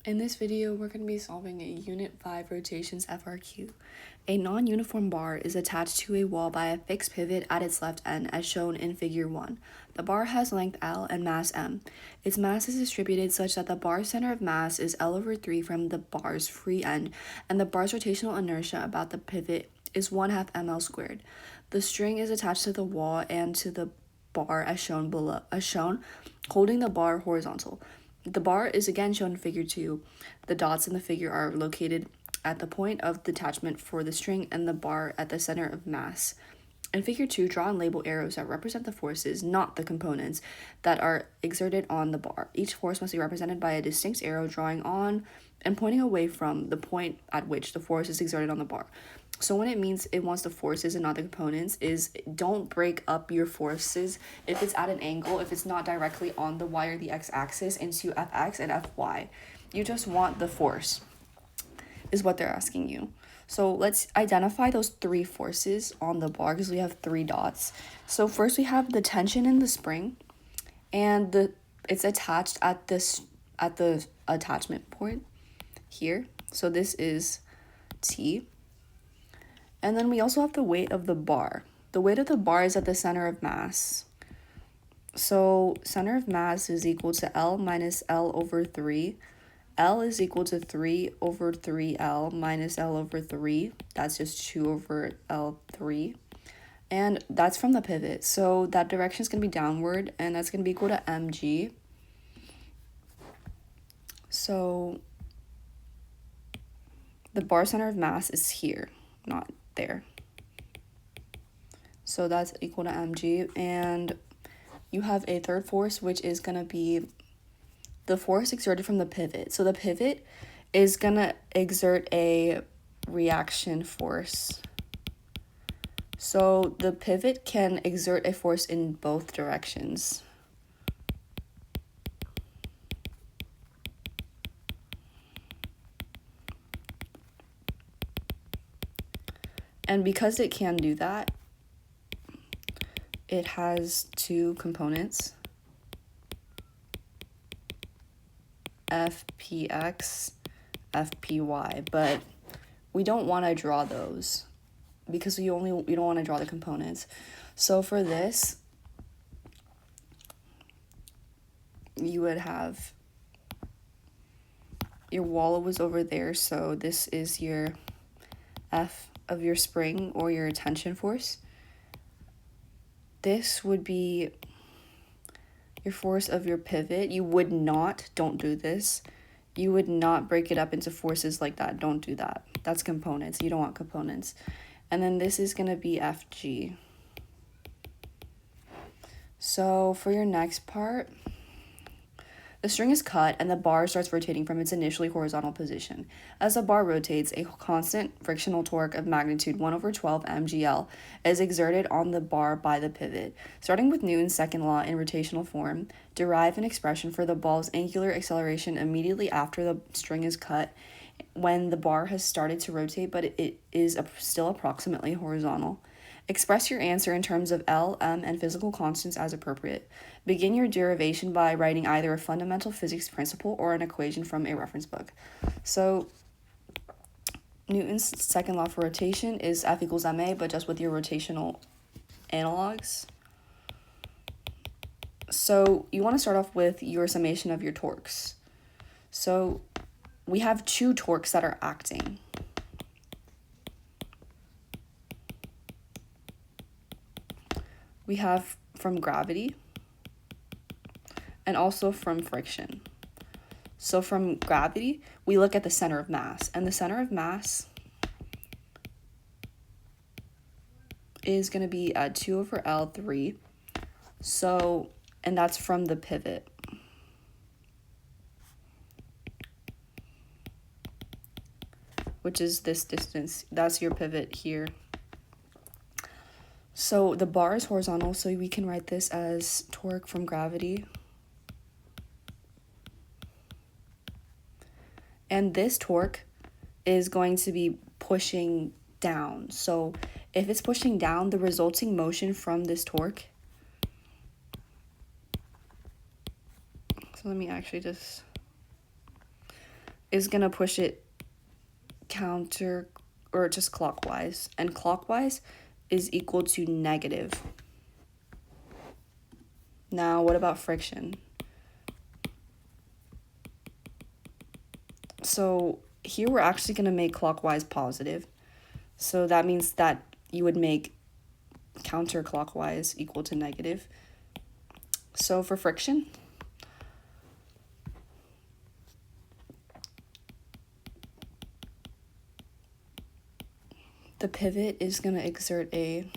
In this video, we're going to be solving a Unit 5 rotations FRQ. A non-uniform bar is attached to a wall by a fixed pivot at its left end as shown in figure 1. The bar has length L and mass M. Its mass is distributed such that the bar's center of mass is L/3 from the bar's free end, and the bar's rotational inertia about the pivot is 1/2 mL². The string is attached to the wall and to the bar as shown below, holding the bar horizontal. The bar is again shown in figure 2. The dots in the figure are located at the point of detachment for the string and the bar at the center of mass. In figure 2, draw and label arrows that represent the forces, not the components, that are exerted on the bar. Each force must be represented by a distinct arrow drawing on and pointing away from the point at which the force is exerted on the bar. So when it means it wants the forces and not the components is don't break up your forces if it's at an angle, if it's not directly on the y or the x-axis into fx and fy. You just want the force is what they're asking you. So let's identify those 3 forces on the bar because we have 3 dots. So first we have the tension in the spring, and it's attached at the attachment point here. So this is T. And then we also have the weight of the bar. The weight of the bar is at the center of mass. So center of mass is equal to L minus L/3. L is equal to 3/3L minus L/3. That's just 2/L3. And that's from the pivot. So that direction is going to be downward, and that's going to be equal to mg. So the bar center of mass is here, not there. So that's equal to mg, and you have a third force, which is going to be the force exerted from the pivot. So the pivot is going to exert a reaction force. So the pivot can exert a force in both directions. And because it can do that, it has 2 components, Fpx, Fpy, but we don't want to draw those because we don't want to draw the components. So for this, you would have your wall was over there, so this is your F of your spring or your tension force. This would be your force of your pivot. You would not, don't do this, you would not break it up into forces like that. Don't do that. That's components. You don't want components. And then this is going to be Fg. So for your next part, the string is cut and the bar starts rotating from its initially horizontal position. As the bar rotates, a constant frictional torque of magnitude 1/12 mgl is exerted on the bar by the pivot. Starting with Newton's second law in rotational form, derive an expression for the ball's angular acceleration immediately after the string is cut when the bar has started to rotate, but it is still approximately horizontal. Express your answer in terms of L, M, and physical constants as appropriate. Begin your derivation by writing either a fundamental physics principle or an equation from a reference book. So Newton's second law for rotation is F equals ma, but just with your rotational analogs. So you want to start off with your summation of your torques. So we have 2 torques that are acting. We have from gravity and also from friction. So from gravity, we look at the center of mass, and the center of mass is going to be at 2/L3. So, and that's from the pivot. Which is this distance. That's your pivot here. So the bar is horizontal, so we can write this as torque from gravity. And this torque is going to be pushing down. So if it's pushing down, the resulting motion from this torque. So let me actually just is going to push it counter or just clockwise, and clockwise is equal to negative. Now, what about friction? So here we're actually going to make clockwise positive. So that means that you would make counterclockwise equal to negative. So for friction, the pivot is going to exert a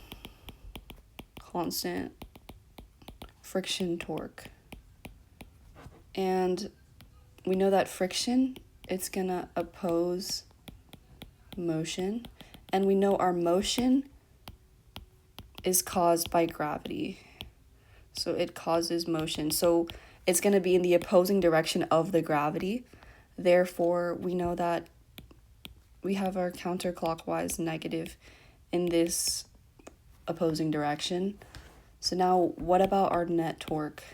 constant friction torque. And we know that friction, it's going to oppose motion. And we know our motion is caused by gravity. So it causes motion. So it's going to be in the opposing direction of the gravity. Therefore, we know that we have our counterclockwise negative in this opposing direction. So now what about our net torque?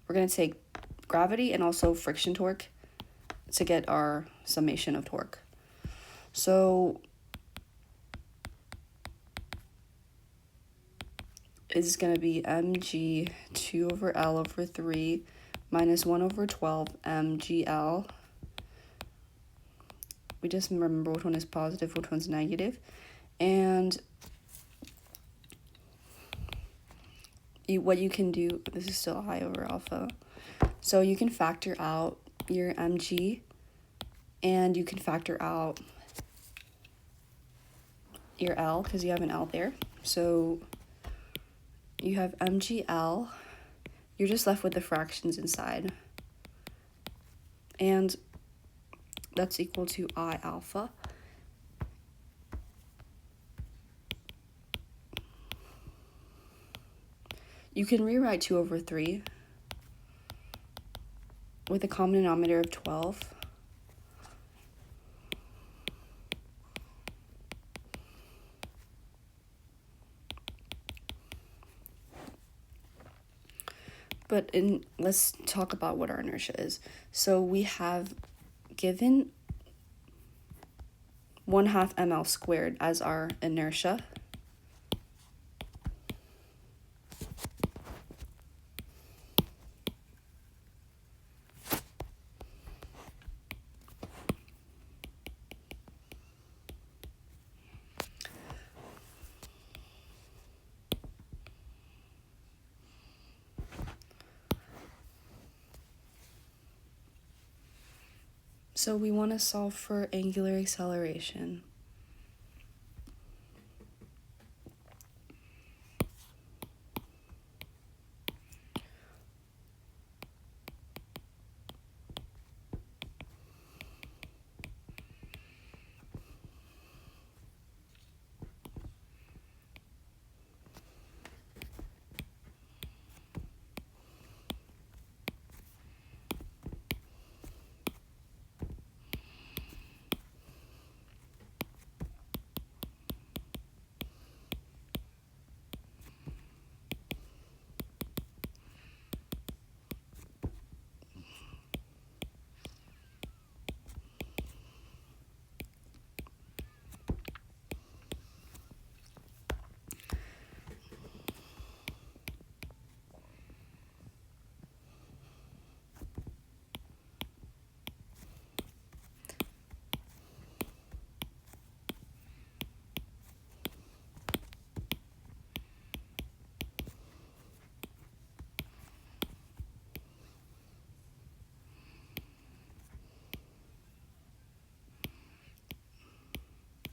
We're going to take gravity and also friction torque to get our summation of torque. So is going to be mg 2 over L over 3 minus 1 over 12 mgl. We just remember which one is positive, which one's negative. And what you can do, this is still I over alpha. So you can factor out your mg and you can factor out your L because you have an L there. So you have mgl, you're just left with the fractions inside. And that's equal to I alpha. You can rewrite 2 over 3 with a common denominator of 12. But let's talk about what our inertia is. So we have given 1/2 ml squared as our inertia. So we want to solve for angular acceleration.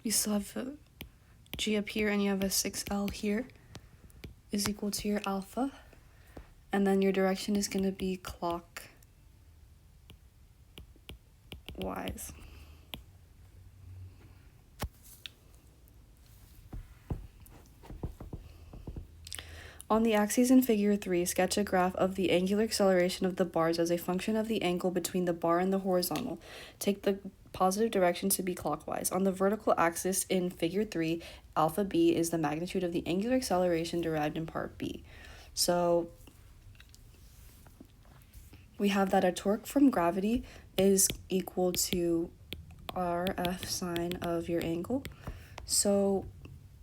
You still have a G up here and you have a 6L here is equal to your alpha. And then your direction is going to be clockwise. On the axes in figure 3, sketch a graph of the angular acceleration of the bars as a function of the angle between the bar and the horizontal. Take the positive direction to be clockwise. On the vertical axis in figure 3, alpha b is the magnitude of the angular acceleration derived in part b. So we have that a torque from gravity is equal to RF sine of your angle. So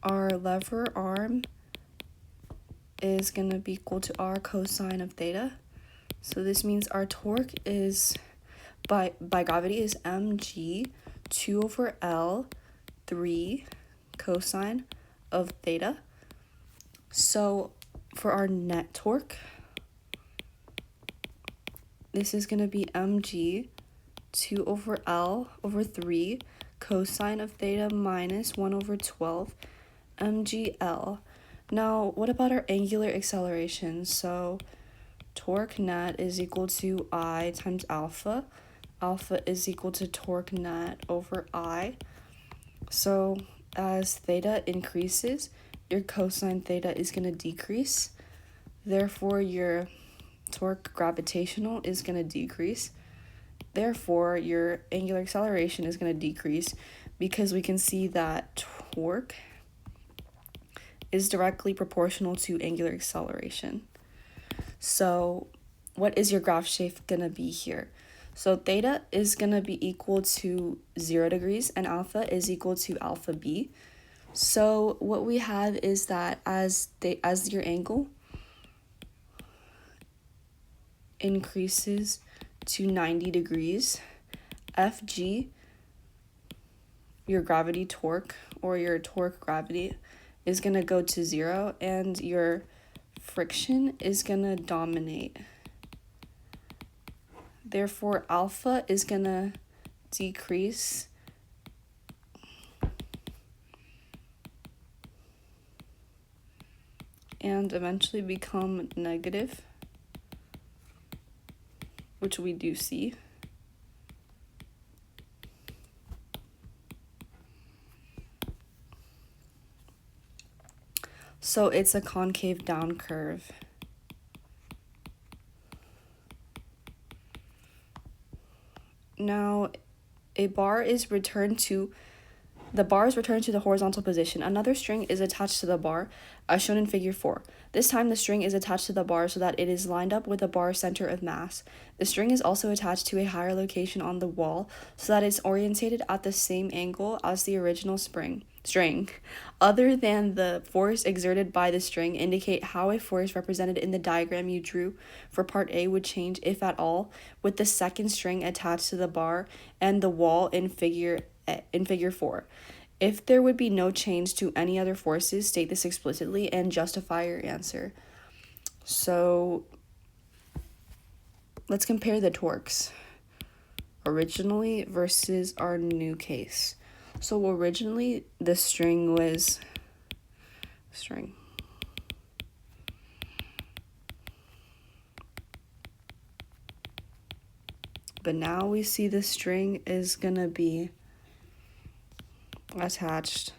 our lever arm is going to be equal to R cosine of theta. So this means our torque is, by gravity, is mg 2 over L 3 cosine of theta. So for our net torque, this is going to be mg 2 over L over 3 cosine of theta minus 1 over 12 mgl. Now, what about our angular acceleration? So torque net is equal to I times alpha. Alpha is equal to torque net over I. So as theta increases, your cosine theta is going to decrease. Therefore, your torque gravitational is going to decrease. Therefore, your angular acceleration is going to decrease, because we can see that torque is directly proportional to angular acceleration. So what is your graph shape going to be here? So theta is going to be equal to 0 degrees and alpha is equal to alpha b. So what we have is that as your angle increases to 90 degrees, Fg, your gravity torque, or your torque gravity, is going to go to 0, and your friction is going to dominate. Therefore, alpha is going to decrease and eventually become negative, which we do see. So it's a concave down curve. Now, the bar is returned to the horizontal position. Another string is attached to the bar, as shown in figure 4. This time the string is attached to the bar so that it is lined up with the bar's center of mass. The string is also attached to a higher location on the wall so that it's orientated at the same angle as the original string. Other than the force exerted by the string, indicate how a force represented in the diagram you drew for part A would change, if at all, with the second string attached to the bar and the wall in figure 4. If there would be no change to any other forces, state this explicitly and justify your answer. So let's compare the torques originally versus our new case. So originally the string was but now we see the string is gonna be attached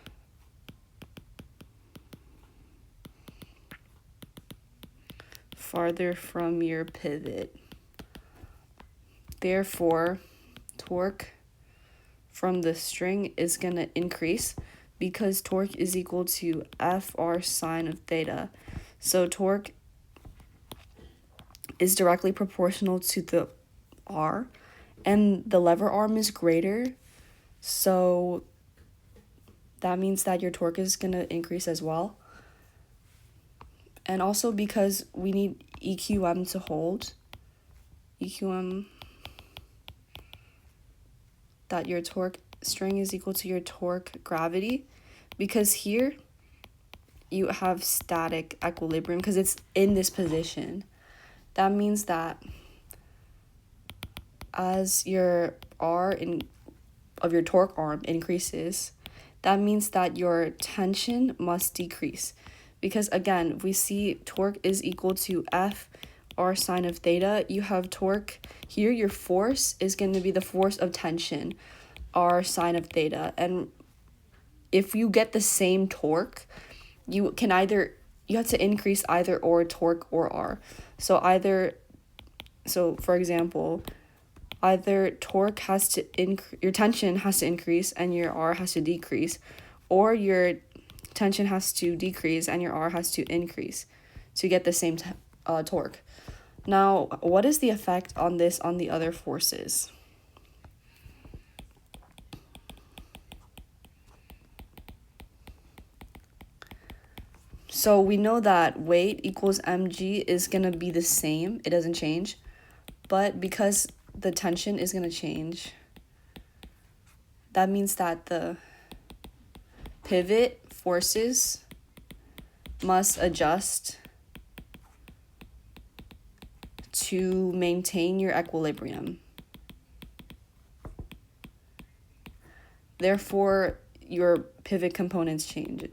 farther from your pivot. Therefore, torque from the string is going to increase because torque is equal to FR sine of theta. So torque is directly proportional to the R, and the lever arm is greater, so that means that your torque is going to increase as well. And also because we need EQM to hold, that your torque string is equal to your torque gravity, because here you have static equilibrium because it's in this position. That means that as your R of your torque arm increases, that means that your tension must decrease. Because again, we see torque is equal to F R sine of theta. You have torque here, your force is going to be the force of tension, R sine of theta. And if you get the same torque, you have to increase either or torque or R. So for example, either torque has to your tension has to increase and your R has to decrease, or your tension has to decrease and your R has to increase to get the same torque. Now, what is the effect on this on the other forces? So we know that weight equals mg is going to be the same. It doesn't change. But because the tension is going to change, that means that the pivot forces must adjust to maintain your equilibrium. Therefore, your pivot components change.